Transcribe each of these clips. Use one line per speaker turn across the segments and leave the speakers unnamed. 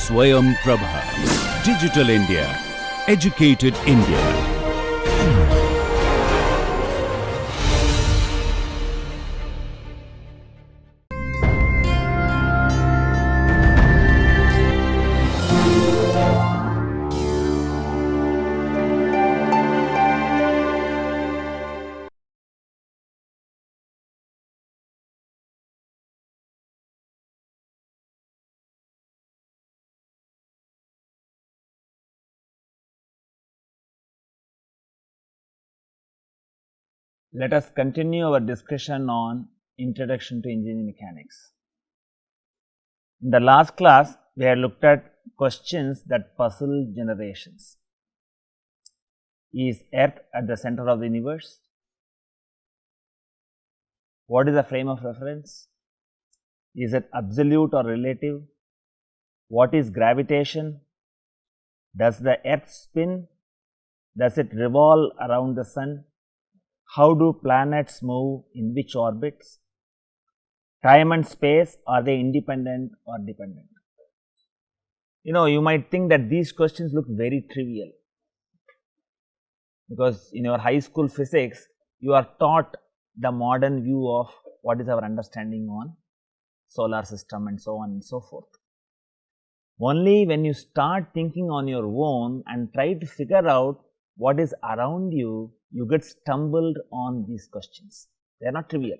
Swayam Prabha. Digital India. Educated India.
Let us continue our discussion on Introduction to Engineering Mechanics. In the last class, we had looked at questions that puzzle generations. Is Earth at the center of the universe? What is the frame of reference? Is it absolute or relative? What is gravitation? Does the Earth spin? Does it revolve around the sun? How do planets move in which orbits? Time and space, are they independent or dependent? You might think that these questions look very trivial, because in your high school physics, you are taught the modern view of what is our understanding on solar system and so on and so forth. Only when you start thinking on your own and try to figure out what is around you, you get stumbled on these questions. They are not trivial.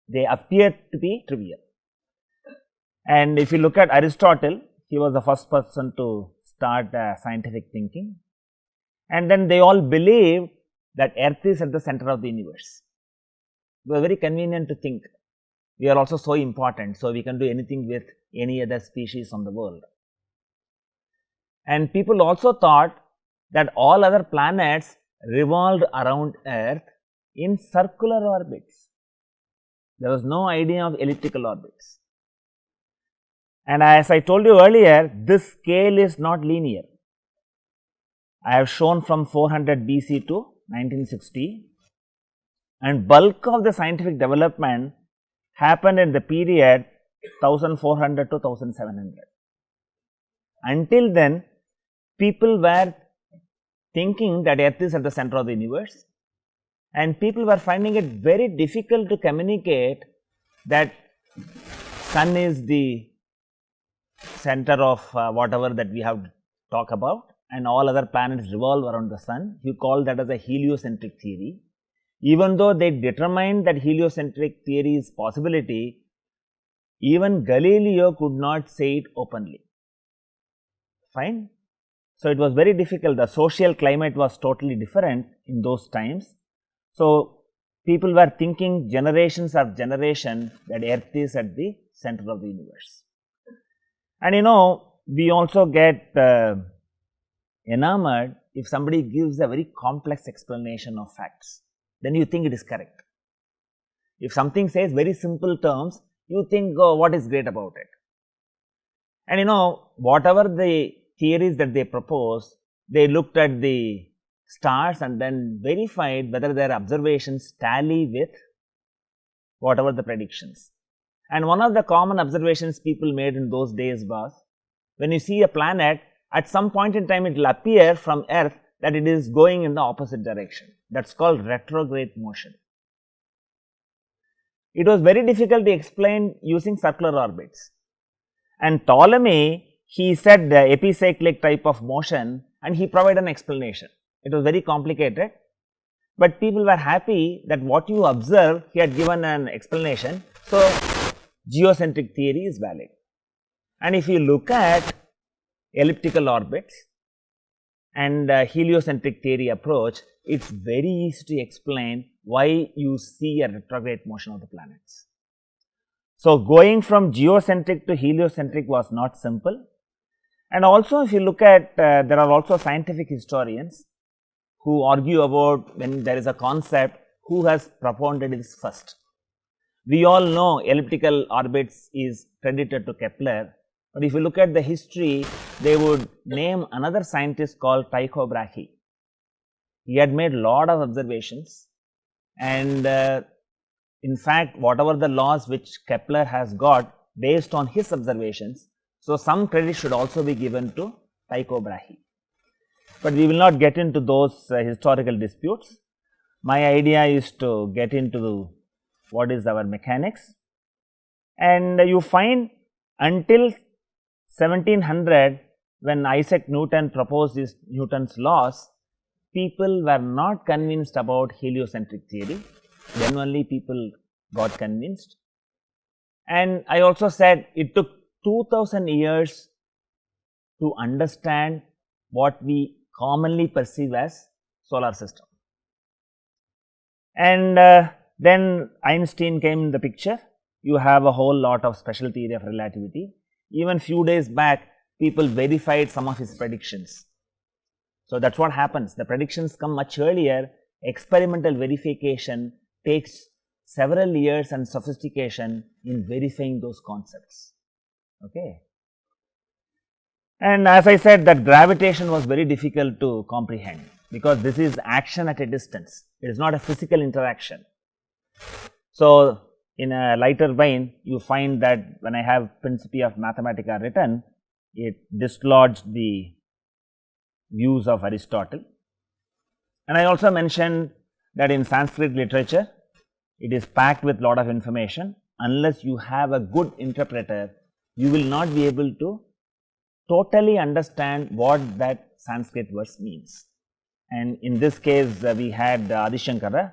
They appear to be trivial. And if you look at Aristotle, he was the first person to start scientific thinking. And then they all believed that Earth is at the center of the universe. It was very convenient to think we are also so important, so we can do anything with any other species on the world. And people also thought that all other planets revolved around Earth in circular orbits. There was no idea of elliptical orbits. And as I told you earlier, this scale is not linear. I have shown from 400 BC to 1960, and bulk of the scientific development happened in the period 1400 to 1700. Until then, people were thinking that Earth is at the center of the universe, and people were finding it very difficult to communicate that sun is the center of whatever that we have to talk about, and all other planets revolve around the sun. You call that as a heliocentric theory. Even though they determined that heliocentric theory is possibility, even Galileo could not say it openly. Fine. So, it was very difficult. The social climate was totally different in those times. So, people were thinking generations of generation that Earth is at the center of the universe. And we also get enamored if somebody gives a very complex explanation of facts, then you think it is correct. If something says very simple terms, you think, oh, what is great about it? And whatever the theories that they proposed, they looked at the stars and then verified whether their observations tally with whatever the predictions. And one of the common observations people made in those days was, when you see a planet, at some point in time it will appear from Earth that it is going in the opposite direction. That is called retrograde motion. It was very difficult to explain using circular orbits. And Ptolemy, he said the epicyclic type of motion, and he provided an explanation. It was very complicated, but people were happy that what you observe, he had given an explanation. So, geocentric theory is valid. And if you look at elliptical orbits and heliocentric theory approach, it is very easy to explain why you see a retrograde motion of the planets. So, going from geocentric to heliocentric was not simple. And also, if you look at, there are also scientific historians who argue about when there is a concept, who has propounded this first. We all know elliptical orbits is credited to Kepler, but if you look at the history, they would name another scientist called Tycho Brahe. He had made lot of observations, and in fact, whatever the laws which Kepler has got based on his observations, So, some credit should also be given to Tycho Brahe. But we will not get into those historical disputes. My idea is to get into what is our mechanics, and you find until 1700, when Isaac Newton proposed his Newton's laws, people were not convinced about heliocentric theory. Then only people got convinced. And I also said it took 2000 years to understand what we commonly perceive as solar system. And then Einstein came in the picture. You have a whole lot of special theory of relativity. Even few days back, people verified some of his predictions. So, that is what happens. The predictions come much earlier. Experimental verification takes several years and sophistication in verifying those concepts. Okay. And as I said, that gravitation was very difficult to comprehend, because this is action at a distance. It is not a physical interaction. So, in a lighter vein, you find that when I have Principia of Mathematica written, it dislodged the views of Aristotle. And I also mentioned that in Sanskrit literature, it is packed with lot of information. Unless you have a good interpreter, you will not be able to totally understand what that Sanskrit verse means. And in this case, we had Adi Shankara,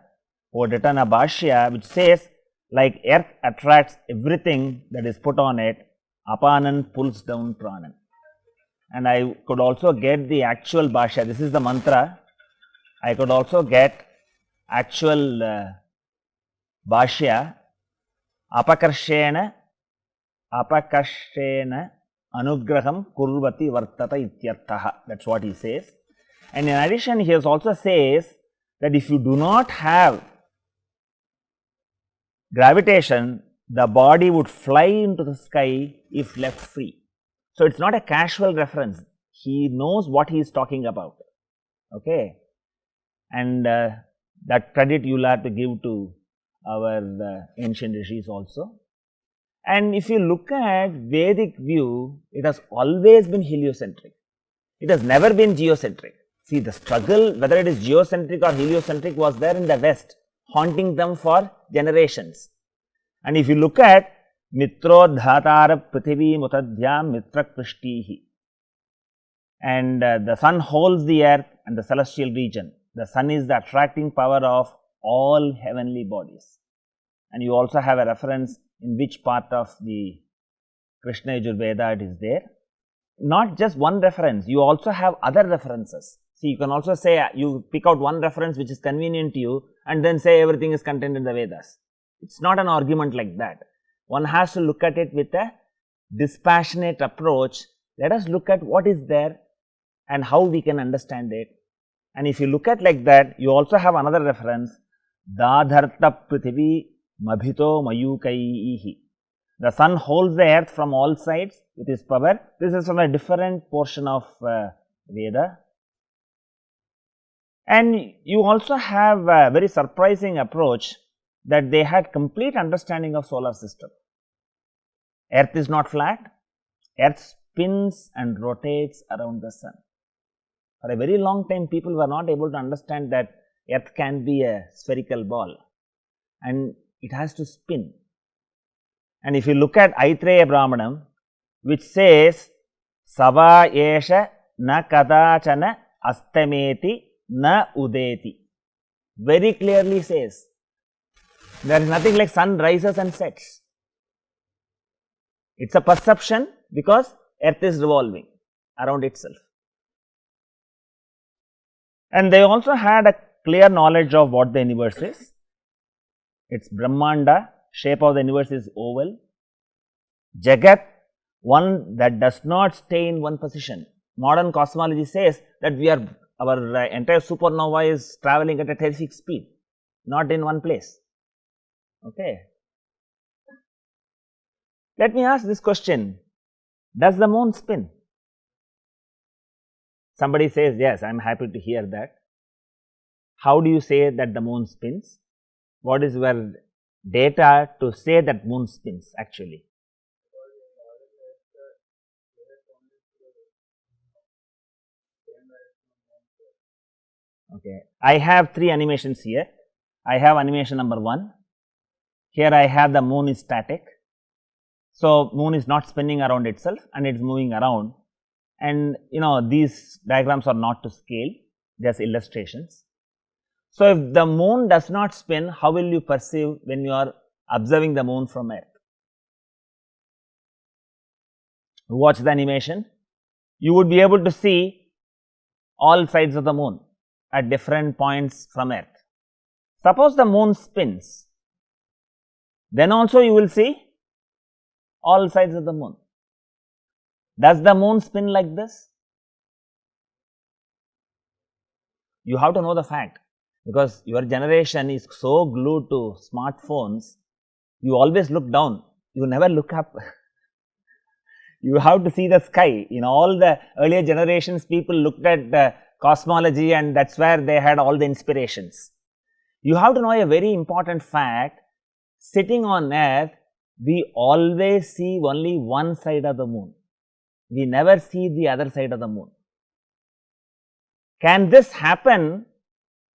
who had written a Bhashya which says, like earth attracts everything that is put on it, Apanan pulls down Pranan. And I could also get the actual Bhashya. This is the mantra. I could also get actual Bhashya. Apakarshena anugraham kurvati vartata ityarthaha. That is what he says. And in addition, he also says that if you do not have gravitation, the body would fly into the sky if left free. So, it is not a casual reference. He knows what he is talking about. Okay. And that credit you will have to give to our ancient rishis also. And if you look at Vedic view, it has always been heliocentric. It has never been geocentric. See, the struggle whether it is geocentric or heliocentric was there in the West, haunting them for generations. And if you look at Mitrodhatara Prithivi Mutadhyam Mitra Krishtihi, and the sun holds the earth and the celestial region. The sun is the attracting power of all heavenly bodies. And you also have a reference in which part of the Krishna Yajurveda it is there. Not just one reference, you also have other references. See, you can also say you pick out one reference which is convenient to you and then say everything is contained in the Vedas. It is not an argument like that. One has to look at it with a dispassionate approach. Let us look at what is there and how we can understand it. And if you look at like that, you also have another reference, Dadharta Prithivi Mabhito Mayukaihi. The sun holds the earth from all sides with his power. This is from a different portion of Veda. And you also have a very surprising approach that they had complete understanding of solar system. Earth is not flat, earth spins and rotates around the sun. For a very long time, people were not able to understand that earth can be a spherical ball and it has to spin. And if you look at Aitreya Brahmanam, which says, Sava Esha na kadachana astameti na udeti, very clearly says, there is nothing like sun rises and sets. It is a perception because earth is revolving around itself. And they also had a clear knowledge of what the universe is. It is Brahmanda, shape of the universe is oval. Jagat, one that does not stay in one position. Modern cosmology says that our entire supernova is traveling at a terrific speed, not in one place. Okay. Let me ask this question, does the moon spin? Somebody says, yes, I am happy to hear that. How do you say that the moon spins? What is your data to say that moon spins actually? Okay. I have 3 animations here. I have animation number 1. Here I have the moon is static. So, moon is not spinning around itself and it is moving around, and these diagrams are not to scale, just illustrations. So, if the moon does not spin, how will you perceive when you are observing the moon from Earth? Watch the animation. You would be able to see all sides of the moon at different points from Earth. Suppose the moon spins, then also you will see all sides of the moon. Does the moon spin like this? You have to know the fact, because your generation is so glued to smartphones, you always look down, you never look up. You have to see the sky. In all the earlier generations, people looked at cosmology, and that is where they had all the inspirations. You have to know a very important fact: sitting on Earth, we always see only one side of the moon. We never see the other side of the moon. Can this happen?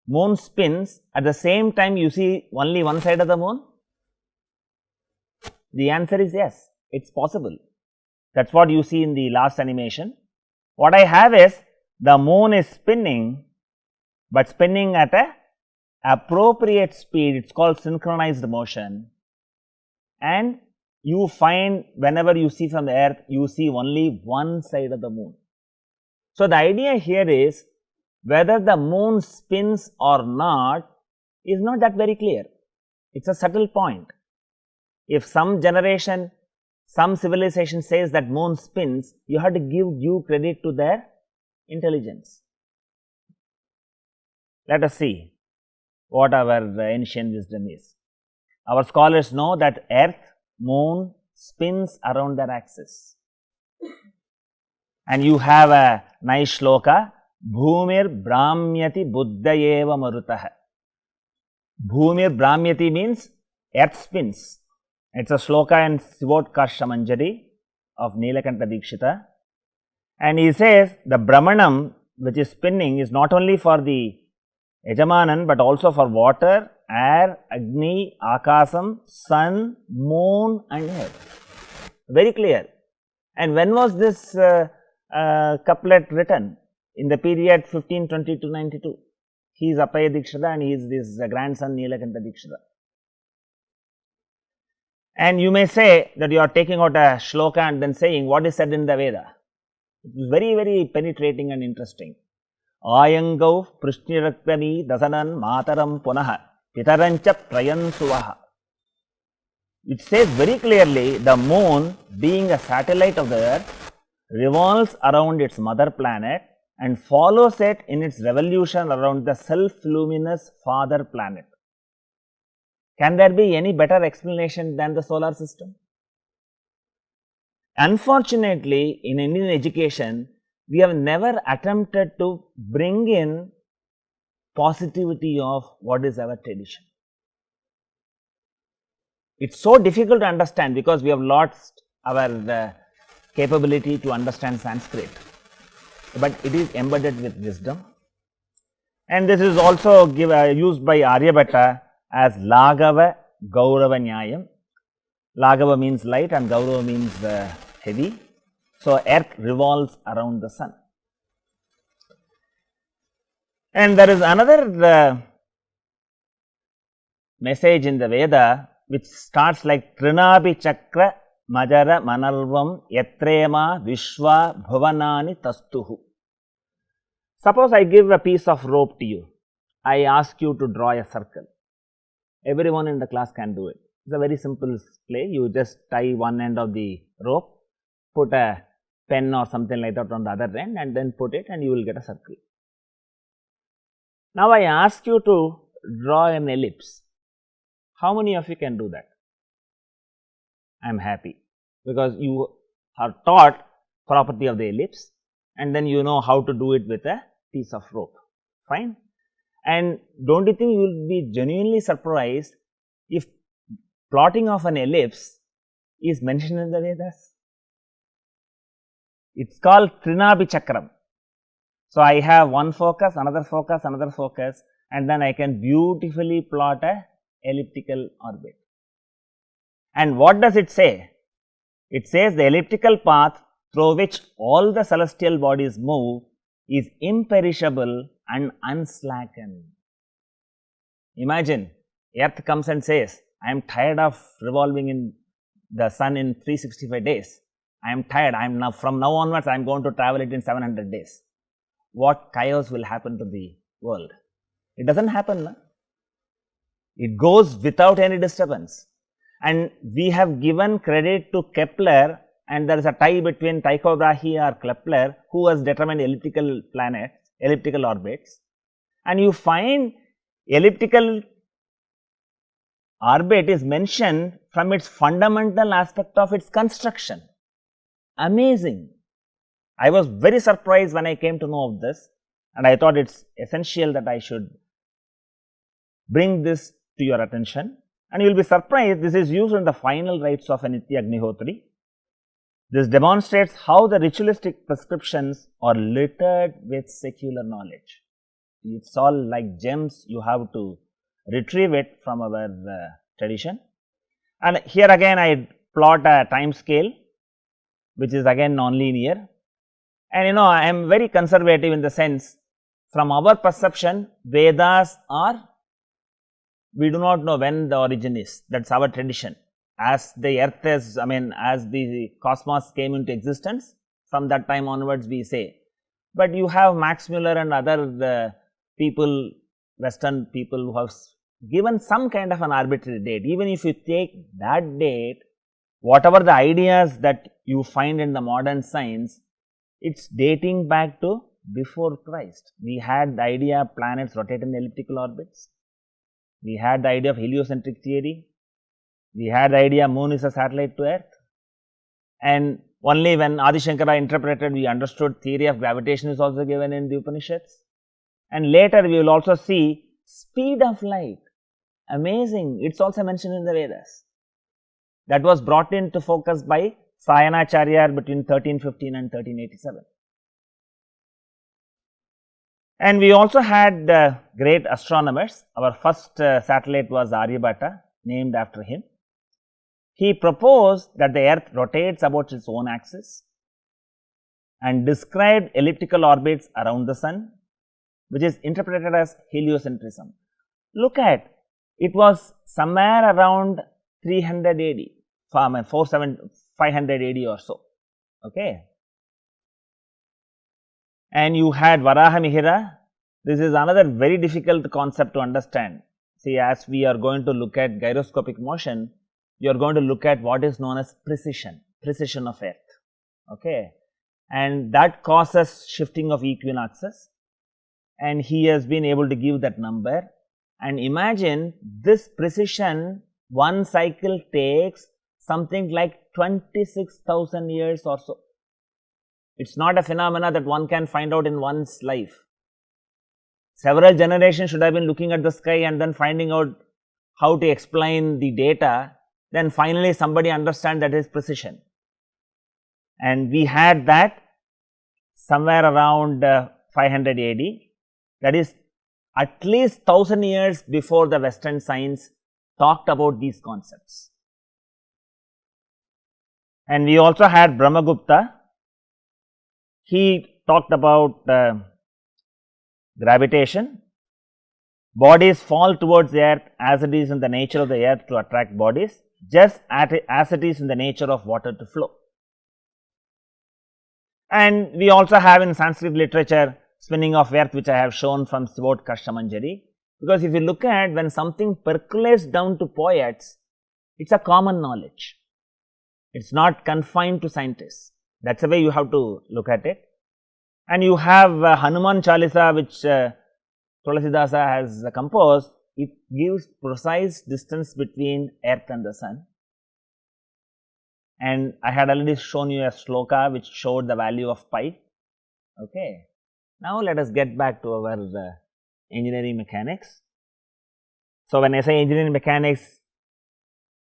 Moon spins, at the same time you see only one side of the moon? The answer is yes, it is possible. That is what you see in the last animation. What I have is, the moon is spinning, but spinning at a appropriate speed. It is called synchronized motion, and you find whenever you see from the Earth, you see only one side of the moon. So, the idea here is, whether the moon spins or not is not that very clear. It is a subtle point. If some generation, some civilization says that moon spins, you have to give due credit to their intelligence. Let us see what our ancient wisdom is. Our scholars know that Earth, moon spins around their axis, and you have a nice shloka, Bhumir Brahmyati Buddhayeva Marutah. Bhumir Brahmyati means Earth spins. It is a shloka in Sivotkasha Manjari of Nilakanta Dikshita, and he says the Brahmanam, which is spinning, is not only for the Yajamanan but also for water, air, Agni, Akasam, sun, moon and earth. Very clear. And when was this couplet written? In the period 1520 to 92. He is Appaya Dikshita and he is this grandson Nilakanta Dikshita. And you may say that you are taking out a shloka and then saying what is said in the Veda. It is very, very penetrating and interesting. Ayangau Prishniraktami Dasanan Mataram Punaha Pitarancha Prayansuvaha. It says very clearly, the moon, being a satellite of the earth, revolves around its mother planet and follows it in its revolution around the self-luminous father planet. Can there be any better explanation than the solar system? Unfortunately, in Indian education, we have never attempted to bring in positivity of what is our tradition. It is so difficult to understand because we have lost our capability to understand Sanskrit, but it is embedded with wisdom. And this is also used by Aryabhatta as Laghava Gaurava Nyayam. Laghava means light and Gaurava means heavy. So, earth revolves around the sun. And there is another message in the Veda which starts like Trinabi Chakra Majara Manalvam Yatrema Vishwa Bhuvanani Tastuhu. Suppose I give a piece of rope to you. I ask you to draw a circle. Everyone in the class can do it. It is a very simple play. You just tie one end of the rope, put a pen or something like that on the other end and then put it and you will get a circle. Now, I ask you to draw an ellipse. How many of you can do that? I am happy because you are taught property of the ellipse and then you know how to do it with a piece of rope. Fine. And don't you think you will be genuinely surprised if plotting of an ellipse is mentioned in the Vedas? It is called Trinabi Chakram. So, I have one focus, another focus, another focus, and then I can beautifully plot a elliptical orbit. And what does it say? It says the elliptical path through which all the celestial bodies move is imperishable and unslackened. Imagine, Earth comes and says, I am tired of revolving in the sun in 365 days. I am tired. I am now, from now onwards, I am going to travel it in 700 days. What chaos will happen to the world? It doesn't happen. No? It goes without any disturbance. And we have given credit to Kepler, and there is a tie between Tycho Brahe or Kepler, who has determined elliptical planets, elliptical orbits. And you find elliptical orbit is mentioned from its fundamental aspect of its construction. Amazing. I was very surprised when I came to know of this, and I thought it's essential that I should bring this to your attention. And you will be surprised, this is used in the final rites of a Nitya Agnihotri. This demonstrates how the ritualistic prescriptions are littered with secular knowledge. It's all like gems, you have to retrieve it from our tradition. And here again I plot a time scale, which is again non-linear. And I am very conservative in the sense, from our perception, Vedas are, we do not know when the origin is, that is our tradition. As the earth is, as the cosmos came into existence, from that time onwards we say. But you have Max Muller and other people, Western people, who have given some kind of an arbitrary date. Even if you take that date, whatever the ideas that you find in the modern science, it's dating back to before Christ. We had the idea of planets rotate in elliptical orbits. We had the idea of heliocentric theory. We had the idea moon is a satellite to earth. And only when Adi Shankara interpreted, we understood theory of gravitation is also given in the Upanishads. And later we will also see speed of light. Amazing. It's also mentioned in the Vedas. That was brought into focus by Sayanacharya between 1315 and 1387. And we also had great astronomers. Our first satellite was Aryabhatta, named after him. He proposed that the earth rotates about its own axis and described elliptical orbits around the sun, which is interpreted as heliocentrism. Look at, it was somewhere around 300 AD, 500 AD or so. Okay. And you had Varaha Mihira. This is another very difficult concept to understand. See, as we are going to look at gyroscopic motion, you are going to look at what is known as precision of earth. Okay. And that causes shifting of equinoxes, and he has been able to give that number. And imagine this precision, one cycle takes something like 26,000 years or so. It's not a phenomena that one can find out in one's life. Several generations should have been looking at the sky and then finding out how to explain the data. Then finally somebody understand that is precision. And we had that somewhere around 500 AD. That is at least 1000 years before the Western science talked about these concepts. And we also had Brahmagupta. He talked about gravitation. Bodies fall towards the earth as it is in the nature of the earth to attract bodies, just as it is in the nature of water to flow. And we also have in Sanskrit literature spinning of earth, which I have shown from Sivot Kashtamanjari. Because if you look at when something percolates down to poets, it's a common knowledge. It's not confined to scientists. That's the way you have to look at it. And you have Hanuman Chalisa, which Tulasidasa has composed. It gives precise distance between earth and the sun. And I had already shown you a shloka which showed the value of pi. Okay. Now let us get back to our engineering mechanics. So when I say engineering mechanics,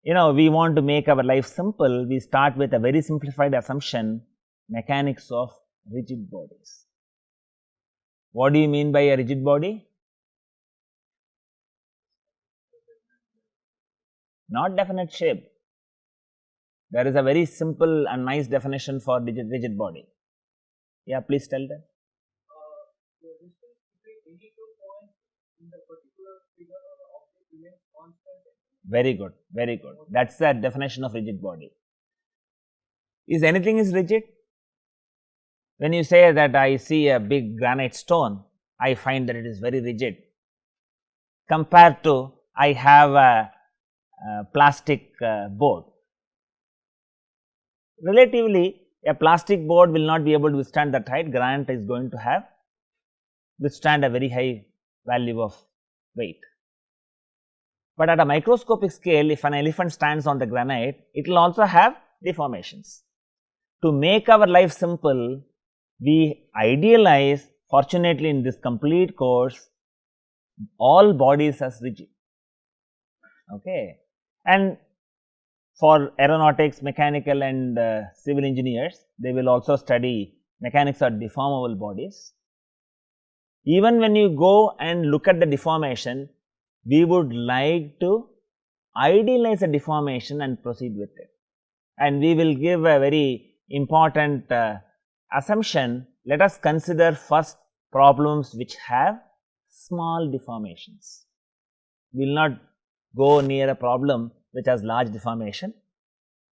we want to make our life simple. We start with a very simplified assumption, mechanics of rigid bodies. What do you mean by a rigid body? Not definite shape. There is a very simple and nice definition for rigid body. Yeah, please tell them.
The distance between any 2 points in the particular figure or object remains constant.
Very good, very good. That's the definition of rigid body. Is anything is rigid? When you say that I see a big granite stone, I find that it is very rigid compared to I have a plastic board. Relatively, a plastic board will not be able to withstand that height. Granite is going to have withstand a very high value of weight. But at a microscopic scale, if an elephant stands on the granite, it will also have deformations. To make our life simple, we idealize, fortunately in this complete course, all bodies as rigid. Okay. And for aeronautics, mechanical and civil engineers, they will also study mechanics of deformable bodies. Even when you go and look at the deformation, we would like to idealize a deformation and proceed with it. And we will give a very important assumption. Let us consider first problems which have small deformations. We will not go near a problem which has large deformation.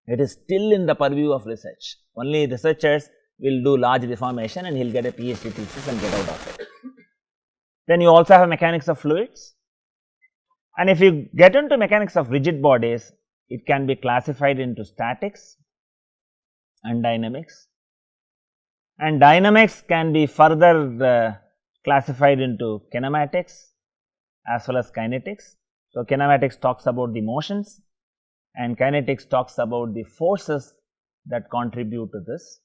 It is still in the purview of research. Only researchers will do large deformation and he will get a PhD thesis and get out of it. Then you also have mechanics of fluids. And if you get into mechanics of rigid bodies, it can be classified into statics and dynamics. And dynamics can be further classified into kinematics as well as kinetics. So, kinematics talks about the motions and kinetics talks about the forces that contribute to this.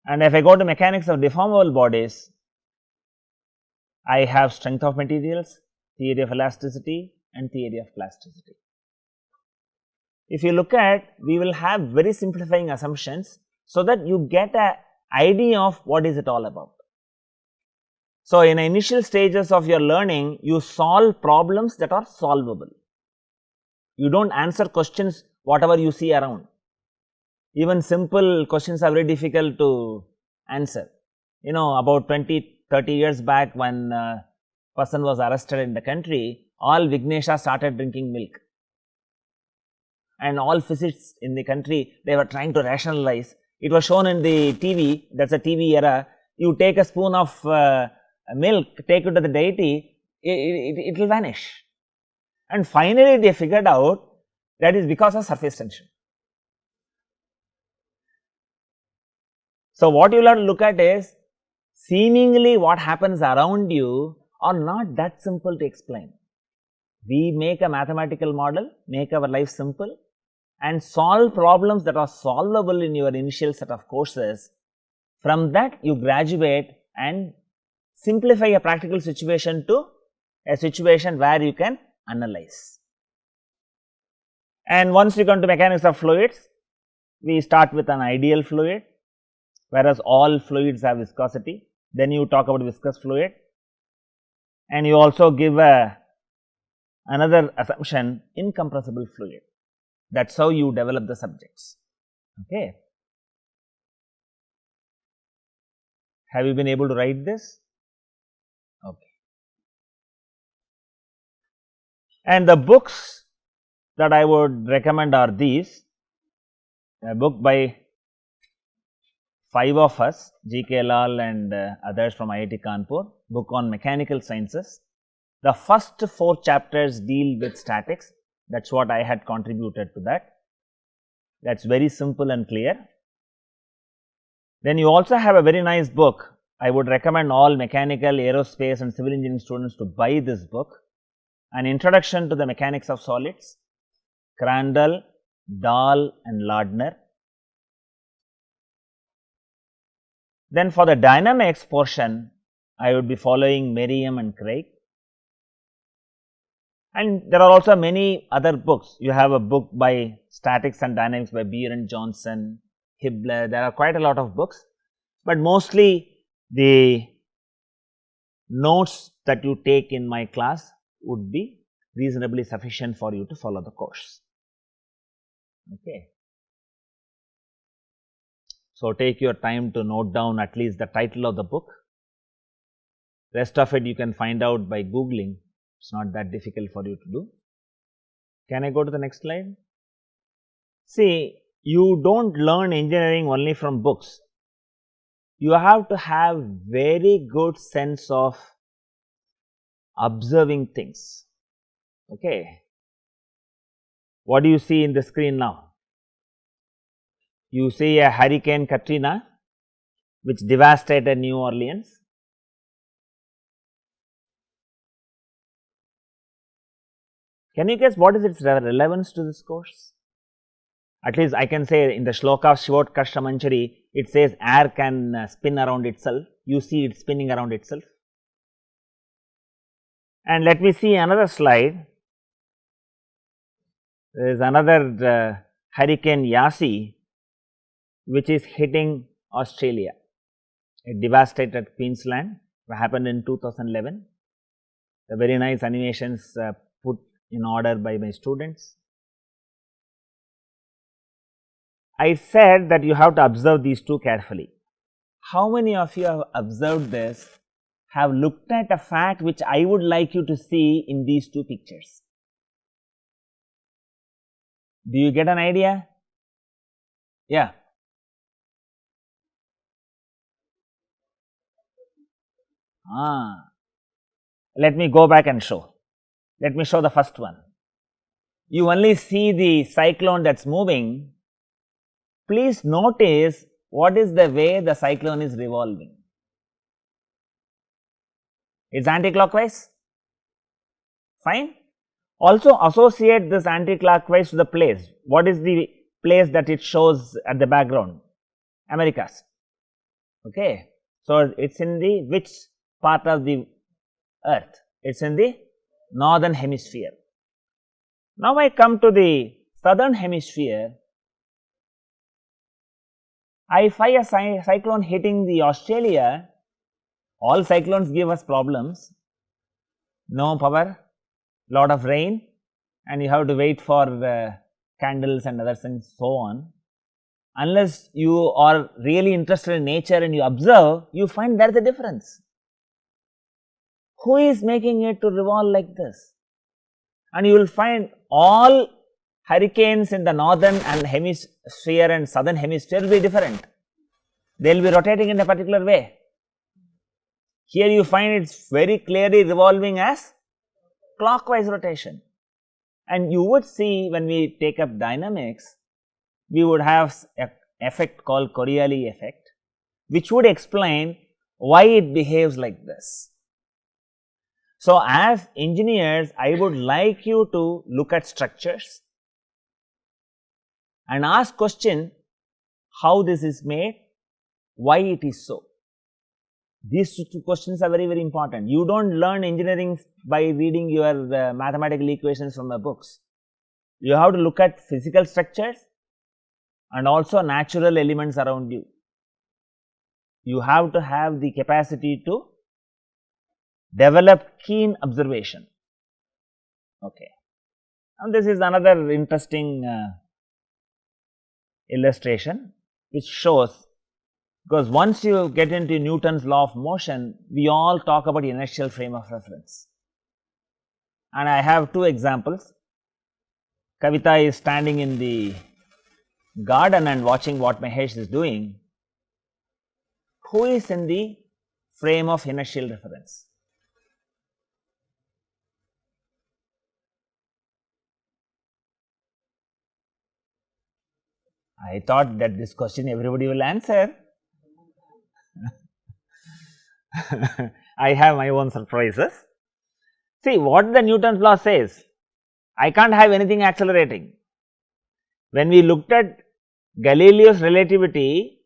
And if I go to mechanics of deformable bodies, I have strength of materials, theory of elasticity and theory of plasticity. If you look at, we will have very simplifying assumptions so that you get an idea of what is it all about. So, in initial stages of your learning, you solve problems that are solvable. You do not answer questions whatever you see around. Even simple questions are very difficult to answer. You know, about 20-30 years back, when a person was arrested in the country, all Vigneshas started drinking milk. And all physicists in the country, they were trying to rationalize. It was shown in the TV, that is a TV era. You take a spoon of milk, take it to the deity, it will vanish. And finally, they figured out that is because of surface tension. So, what you will have to look at is, seemingly what happens around you are not that simple to explain. We make a mathematical model, make our life simple and solve problems that are solvable in your initial set of courses. From that, you graduate and simplify a practical situation to a situation where you can analyze. And once you come to mechanics of fluids, we start with an ideal fluid, whereas all fluids have viscosity. Then you talk about viscous fluid, and you also give another assumption, incompressible fluid. That is how you develop the subjects. Okay. Have you been able to write this? Okay. And the books that I would recommend are these. A book by 5 of us, G.K. Lal and others from IIT Kanpur, book on mechanical sciences. The first 4 chapters deal with statics. That is what I had contributed to that. That is very simple and clear. Then you also have a very nice book. I would recommend all mechanical, aerospace and civil engineering students to buy this book. An Introduction to the Mechanics of Solids, Crandall, Dahl and Lardner. Then for the dynamics portion, I would be following Merriam and Craig. And there are also many other books. You have a book by Statics and Dynamics by Beer and Johnson, Hibbeler. There are quite a lot of books, but mostly the notes that you take in my class would be reasonably sufficient for you to follow the course. Okay. So, take your time to note down at least the title of the book. Rest of it you can find out by googling. It is not that difficult for you to do. Can I go to the next slide? See, you do not learn engineering only from books. You have to have very good sense of observing things. Okay. What do you see in the screen now? You see a Hurricane Katrina which devastated New Orleans. Can you guess what is its relevance to this course? At least I can say in the shloka of Shivot Kashta Manchari, it says air can spin around itself. You see it spinning around itself. And let me see another slide. There is another Hurricane Yasi which is hitting Australia. It devastated Queensland. It happened in 2011. The very nice animations put in order by my students. I said that you have to observe these two carefully. How many of you have observed this, have looked at a fact which I would like you to see in these two pictures? Do you get an idea? Yeah. Let me go back and show. Let me show the first one. You only see the cyclone that is moving. Please notice what is the way the cyclone is revolving. It is anti-clockwise? Fine. Also associate this anti-clockwise to the place. What is the place that it shows at the background? Americas. Okay. So, it is in the which part of the earth? It is in the northern hemisphere. Now, I come to the southern hemisphere. I find a cyclone hitting the Australia. All cyclones give us problems. No power, lot of rain, and you have to wait for candles and other things, so on. Unless you are really interested in nature and you observe, you find there is a difference. Who is making it to revolve like this? And you will find all hurricanes in the northern and hemisphere and southern hemisphere will be different. They will be rotating in a particular way. Here you find it is very clearly revolving as clockwise rotation. And you would see when we take up dynamics, we would have an effect called Coriolis effect, which would explain why it behaves like this. So, as engineers, I would like you to look at structures and ask question how this is made, why it is so. These two questions are very, very important. You do not learn engineering by reading your mathematical equations from the books. You have to look at physical structures and also natural elements around you. You have to have the capacity to develop keen observation. Okay. And this is another interesting illustration which shows, because once you get into Newton's law of motion, we all talk about inertial frame of reference. And I have two examples. Kavita is standing in the garden and watching what Mahesh is doing. Who is in the frame of inertial reference? I thought that this question everybody will answer. I have my own surprises. See what the Newton's law says, I can't have anything accelerating. When we looked at Galileo's relativity,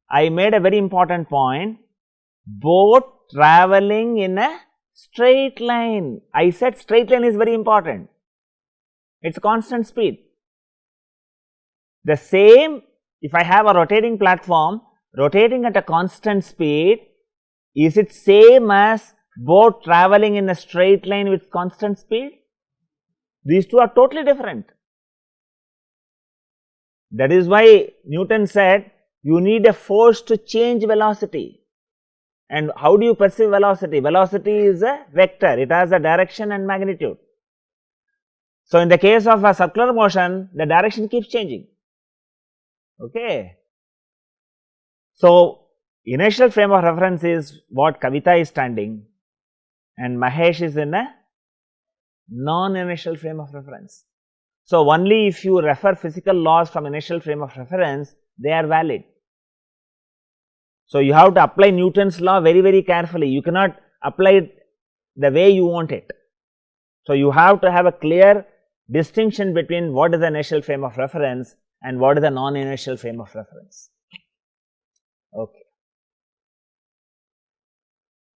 I made a very important point, both travelling in a straight line. I said straight line is very important, it is constant speed. The same, if I have a rotating platform rotating at a constant speed, is it same as boat traveling in a straight line with constant speed? These two are totally different. That is why Newton said you need a force to change velocity. And how do you perceive velocity? Velocity is a vector, it has a direction and magnitude. So, in the case of a circular motion, the direction keeps changing. Okay. So, inertial frame of reference is what Kavita is standing, and Mahesh is in a non-inertial frame of reference. So, only if you refer physical laws from inertial frame of reference, they are valid. So, you have to apply Newton's law very, very carefully. You cannot apply it the way you want it. So, you have to have a clear distinction between what is the inertial frame of reference and what is the non-inertial frame of reference. Okay.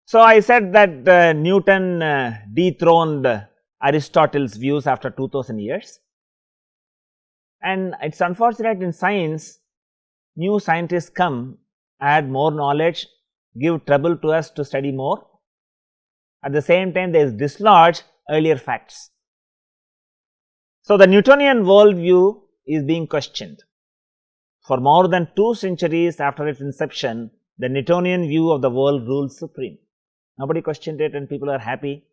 So, I said that Newton dethroned Aristotle's views after 2000 years, and it is unfortunate in science, new scientists come, add more knowledge, give trouble to us to study more. At the same time, they dislodge earlier facts. So, the Newtonian worldview is being questioned. For more than 2 centuries after its inception, the Newtonian view of the world rules supreme. Nobody questioned it and people are happy,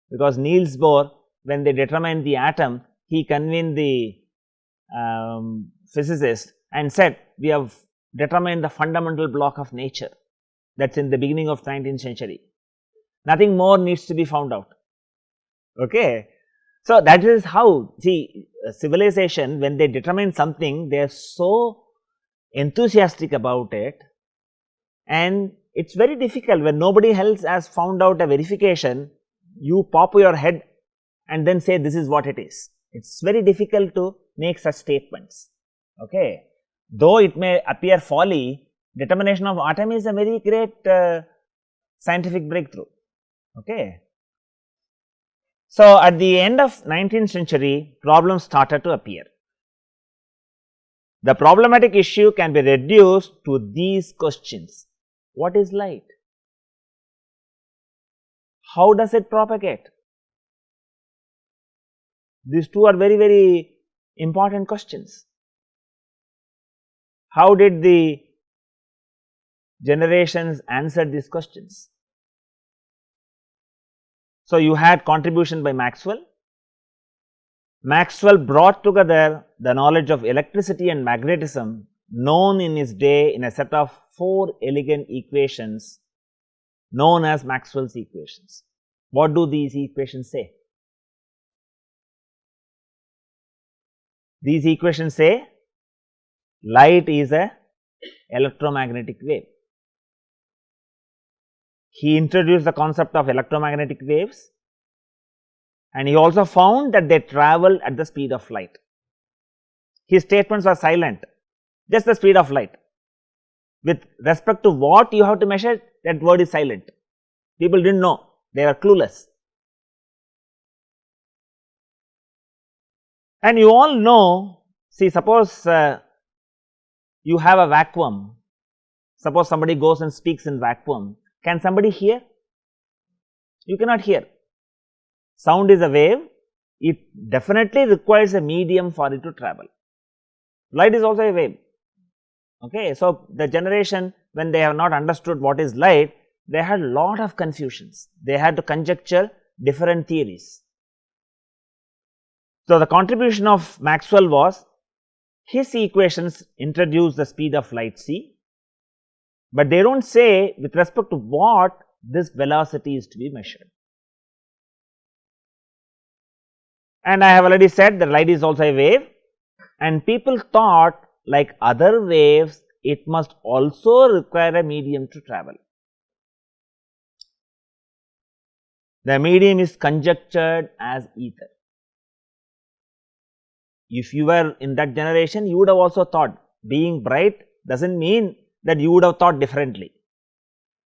because Niels Bohr, when they determined the atom, he convened the physicist and said, we have determined the fundamental block of nature. That is in the beginning of 19th century. Nothing more needs to be found out. Okay. So, that is how, see, civilization, when they determine something, they are so enthusiastic about it, and it is very difficult when nobody else has found out a verification, you pop your head and then say this is what it is. It is very difficult to make such statements. Okay. Though it may appear folly, determination of atom is a very great scientific breakthrough. Okay. So, at the end of 19th century, problems started to appear. The problematic issue can be reduced to these questions. What is light? How does it propagate? These two are very, very important questions. How did the generations answer these questions? So, you had contribution by Maxwell. Maxwell brought together the knowledge of electricity and magnetism known in his day in a set of 4 elegant equations known as Maxwell's equations. What do these equations say? These equations say light is a electromagnetic wave. He introduced the concept of electromagnetic waves, and he also found that they travel at the speed of light. His statements were silent, just the speed of light. With respect to what you have to measure, that word is silent. People did not know, they were clueless. And you all know, see, suppose you have a vacuum, suppose somebody goes and speaks in vacuum, can somebody hear? You cannot hear. Sound is a wave, it definitely requires a medium for it to travel. Light is also a wave. Okay. So, the generation, when they have not understood what is light, they had lot of confusions. They had to conjecture different theories. So, the contribution of Maxwell was his equations introduce the speed of light c, but they do not say with respect to what this velocity is to be measured. And I have already said that light is also a wave, and people thought like other waves, it must also require a medium to travel. The medium is conjectured as ether. If you were in that generation, you would have also thought. Being bright does not mean that you would have thought differently.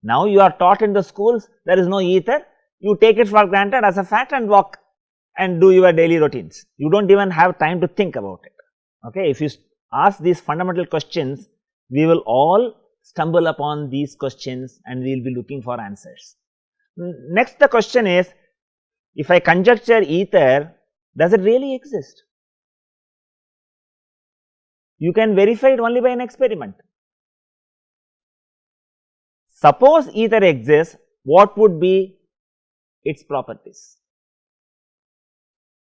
Now you are taught in the schools, there is no ether, you take it for granted as a fact and walk and do your daily routines. You do not even have time to think about it. Okay. If you ask these fundamental questions, we will all stumble upon these questions and we will be looking for answers. Next the question is, if I conjecture ether, does it really exist? You can verify it only by an experiment. Suppose ether exists, what would be its properties?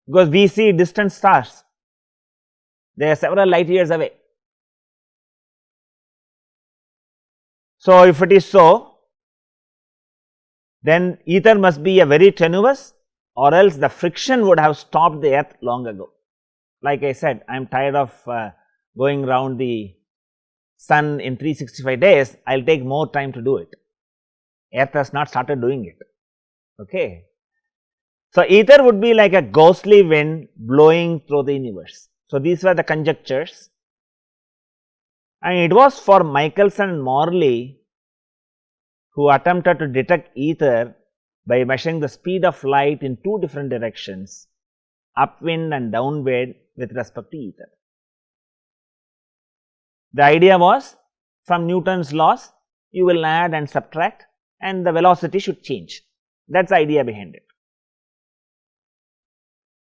Because we see distant stars, they are several light years away. So, if it is so, then ether must be a very tenuous, or else the friction would have stopped the earth long ago. Like I said, I am tired of going round the sun in 365 days, I will take more time to do it. Earth has not started doing it. Okay. So, ether would be like a ghostly wind blowing through the universe. So, these were the conjectures, and it was for Michelson and Morley who attempted to detect ether by measuring the speed of light in two different directions, upwind and downwind, with respect to ether. The idea was, from Newton's laws, you will add and subtract and the velocity should change. That is the idea behind it.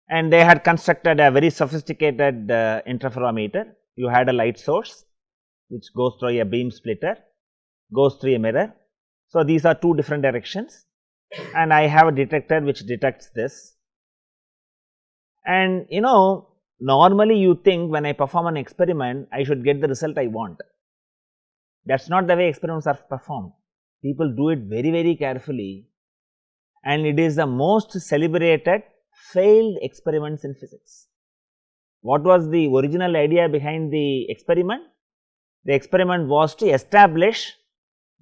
And they had constructed a very sophisticated interferometer. You had a light source which goes through a beam splitter, goes through a mirror. So, these are two different directions, and I have a detector which detects this. And normally you think when I perform an experiment, I should get the result I want. That is not the way experiments are performed. People do it very, very carefully, and it is the most celebrated failed experiments in physics. What was the original idea behind the experiment? The experiment was to establish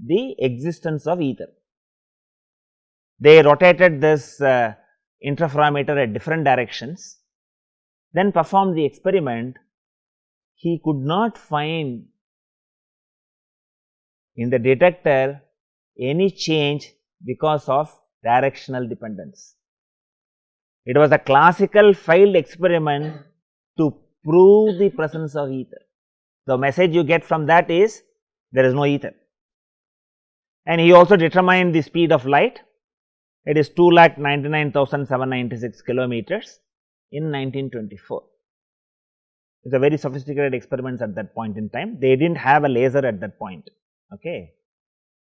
the existence of ether. They rotated this interferometer at different directions, then performed the experiment. He could not find in the detector any change because of directional dependence. It was a classical failed experiment to prove the presence of ether. The message you get from that is there is no ether. And he also determined the speed of light. It is 2,99,796 kilometers in 1924. It is a very sophisticated experiment at that point in time. They did not have a laser at that point. Okay.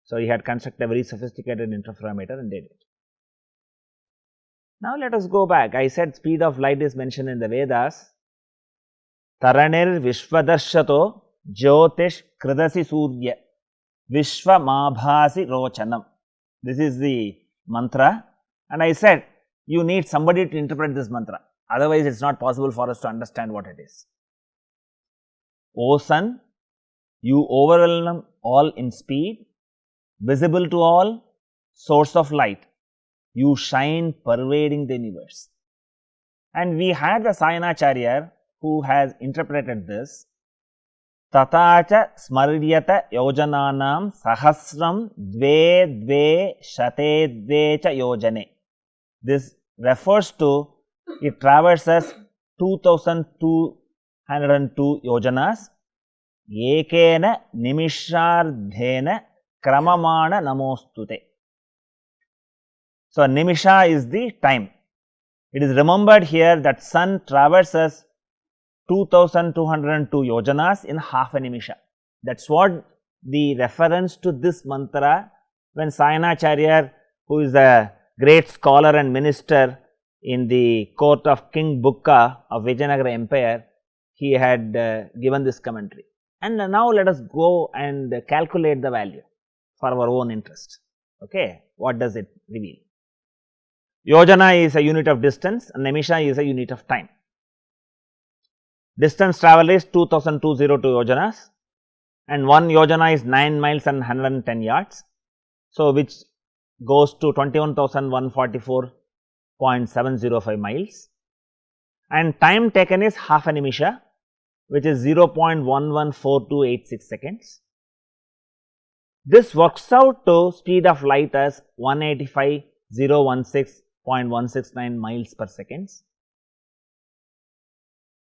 So, he had constructed a very sophisticated interferometer and did it. Now, let us go back. I said speed of light is mentioned in the Vedas. Taranir Vishvadarshato Jyotish Kridasi Surya Vishvamabhasi Rochanam. This is the mantra, and I said you need somebody to interpret this mantra, otherwise it is not possible for us to understand what it is. O sun, you overwhelm all in speed, visible to all, source of light, you shine pervading the universe. And we had the Sayanacharya who has interpreted this. Tatacha smaryata yojananam sahasram dve dve shate dve cha yojane. This refers to, it traverses 2202 yojanas ekena nimishardhena kramamana namostute. So, nimisha is the time. It is remembered here that sun traverses 2202 yojanas in half a nimisha. That is what the reference to this mantra, when Sayanacharya, who is a great scholar and minister in the court of King Bukka of Vijayanagara Empire, he had given this commentary. And now let us go and calculate the value for our own interest. Okay. What does it reveal? Yojana is a unit of distance and nimisha is a unit of time. Distance travel is 2202 yojanas, and 1 yojana is 9 miles and 110 yards. So, which goes to 21,144.705 miles, and time taken is half a nimisha, which is 0.114286 seconds. This works out to speed of light as 185,016.169 miles per second.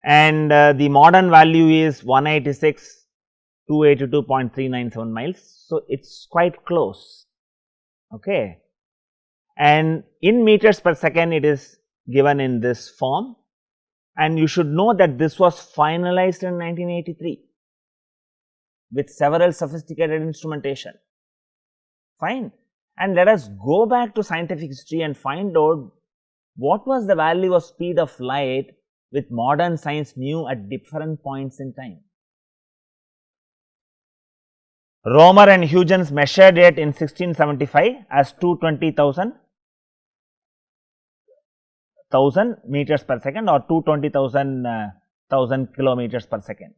And the modern value is 186,282.397 miles. So, it is quite close. Okay. and in meters per second it is given in this form, and you should know that this was finalized in 1983 with several sophisticated instrumentation. Fine. And let us go back to scientific history and find out what was the value of speed of light with modern science knew at different points in time. Romer and Huygens measured it in 1675 as 220,000 meters per second or 220,000 kilometers per second.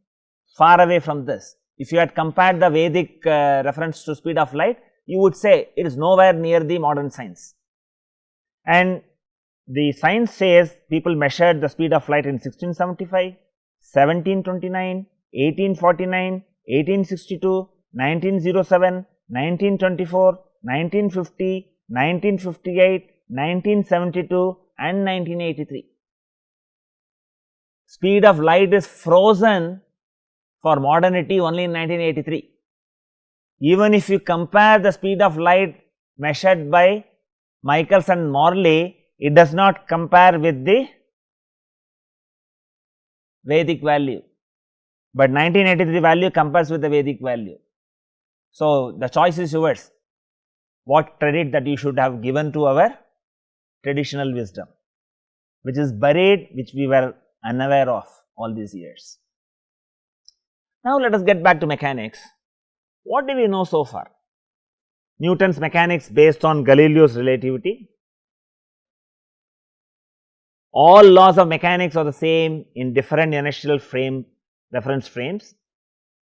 Far away from this, if you had compared the Vedic reference to speed of light, you would say it is nowhere near the modern science. And the science says people measured the speed of light in 1675, 1729, 1849, 1862, 1907, 1924, 1950, 1958, 1972 and 1983. Speed of light is frozen for modernity only in 1983. Even if you compare the speed of light measured by Michelson and Morley, it does not compare with the Vedic value, but 1983 value compares with the Vedic value. So, the choice is yours, what credit that you should have given to our traditional wisdom, which is buried, which we were unaware of all these years. Now, let us get back to mechanics. What do we know so far? Newton's mechanics based on Galileo's relativity. All laws of mechanics are the same in different inertial reference frames.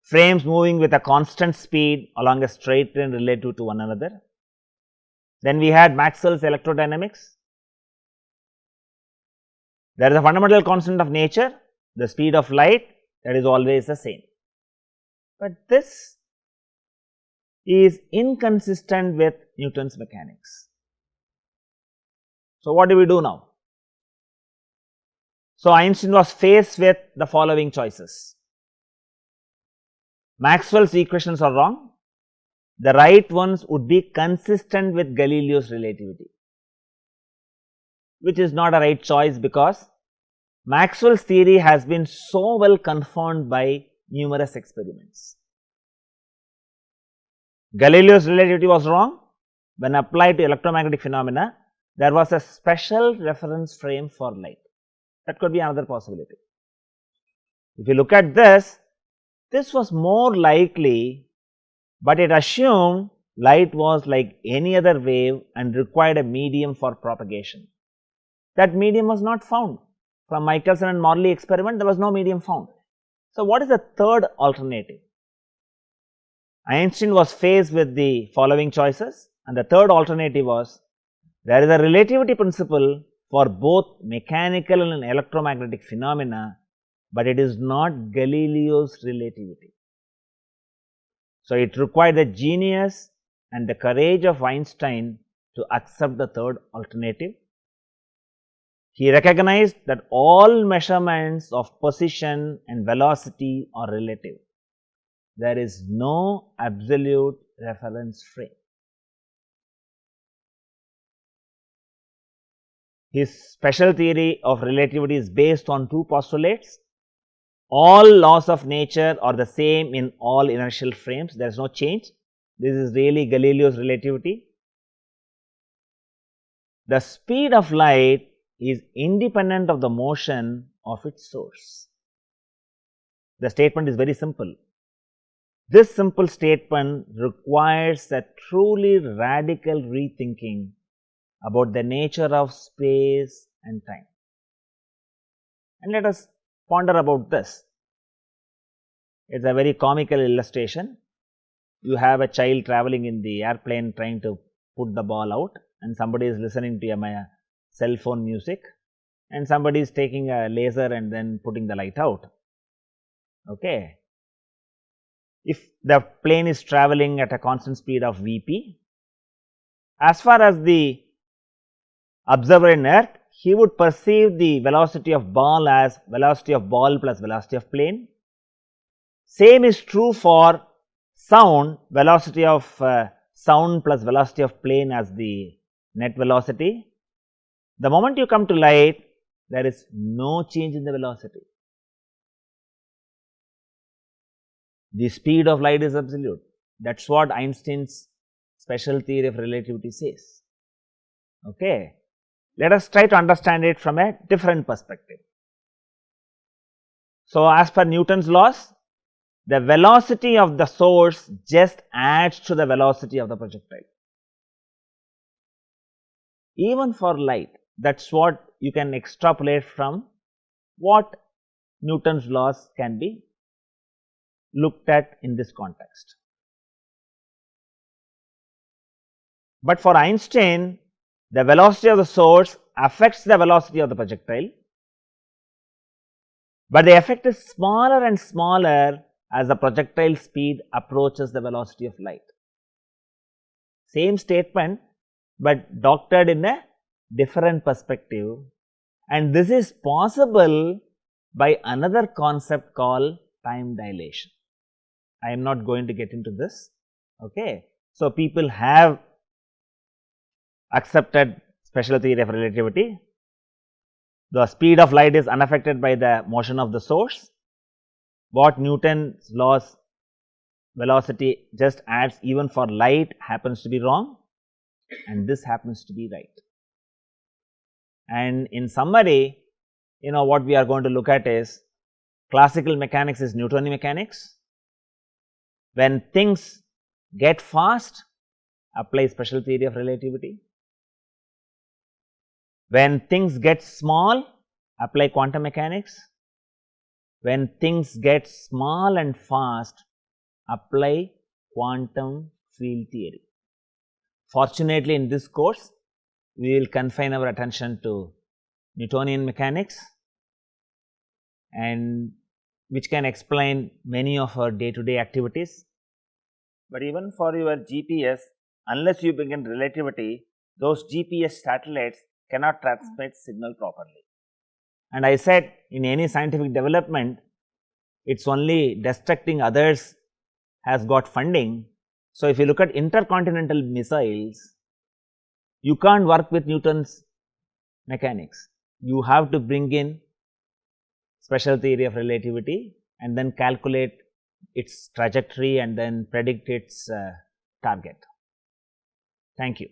Frames moving with a constant speed along a straight line relative to one another. Then we had Maxwell's electrodynamics. There is a fundamental constant of nature, the speed of light, that is always the same. But this is inconsistent with Newton's mechanics. So, what do we do now? So, Einstein was faced with the following choices. Maxwell's equations are wrong. The right ones would be consistent with Galileo's relativity, which is not a right choice because Maxwell's theory has been so well confirmed by numerous experiments. Galileo's relativity was wrong. When applied to electromagnetic phenomena, there was a special reference frame for light. That could be another possibility. If you look at this was more likely, but it assumed light was like any other wave and required a medium for propagation. That medium was not found. From Michelson and Morley experiment, there was no medium found. So, what is the third alternative? Einstein was faced with the following choices, and the third alternative was there is a relativity principle for both mechanical and electromagnetic phenomena, but it is not Galileo's relativity. So, it required the genius and the courage of Einstein to accept the third alternative. He recognized that all measurements of position and velocity are relative. There is no absolute reference frame. His special theory of relativity is based on two postulates. All laws of nature are the same in all inertial frames, there is no change. This is really Galileo's relativity. The speed of light is independent of the motion of its source. The statement is very simple. This simple statement requires a truly radical rethinking about the nature of space and time. And let us ponder about this. It is a very comical illustration. You have a child traveling in the airplane trying to put the ball out, and somebody is listening to a cell phone music, and somebody is taking a laser and then putting the light out. Okay. If the plane is traveling at a constant speed of Vp, as far as the observer in earth, he would perceive the velocity of ball as velocity of ball plus velocity of plane. Same is true for sound, velocity of sound plus velocity of plane as the net velocity. The moment you come to light, there is no change in the velocity. The speed of light is absolute. That is what Einstein's special theory of relativity says. Okay. Let us try to understand it from a different perspective. So, as per Newton's laws, the velocity of the source just adds to the velocity of the projectile. Even for light, that is what you can extrapolate from what Newton's laws can be looked at in this context. But for Einstein, the velocity of the source affects the velocity of the projectile, but the effect is smaller and smaller as the projectile speed approaches the velocity of light. Same statement, but doctored in a different perspective, and this is possible by another concept called time dilation. I am not going to get into this. Okay. So, people have accepted special theory of relativity. The speed of light is unaffected by the motion of the source. What Newton's laws velocity just adds even for light happens to be wrong, and this happens to be right. And in summary, what we are going to look at is classical mechanics is Newtonian mechanics. When things get fast, apply special theory of relativity. When things get small, apply quantum mechanics. When things get small and fast, apply quantum field theory. Fortunately, in this course, we will confine our attention to Newtonian mechanics, and which can explain many of our day-to-day activities. But even for your GPS, unless you begin relativity, those GPS satellites cannot transmit signal properly. And I said, in any scientific development, it is only destructing others has got funding. So, if you look at intercontinental missiles, you can't work with Newton's mechanics. You have to bring in special theory of relativity and then calculate its trajectory and then predict its target. Thank you.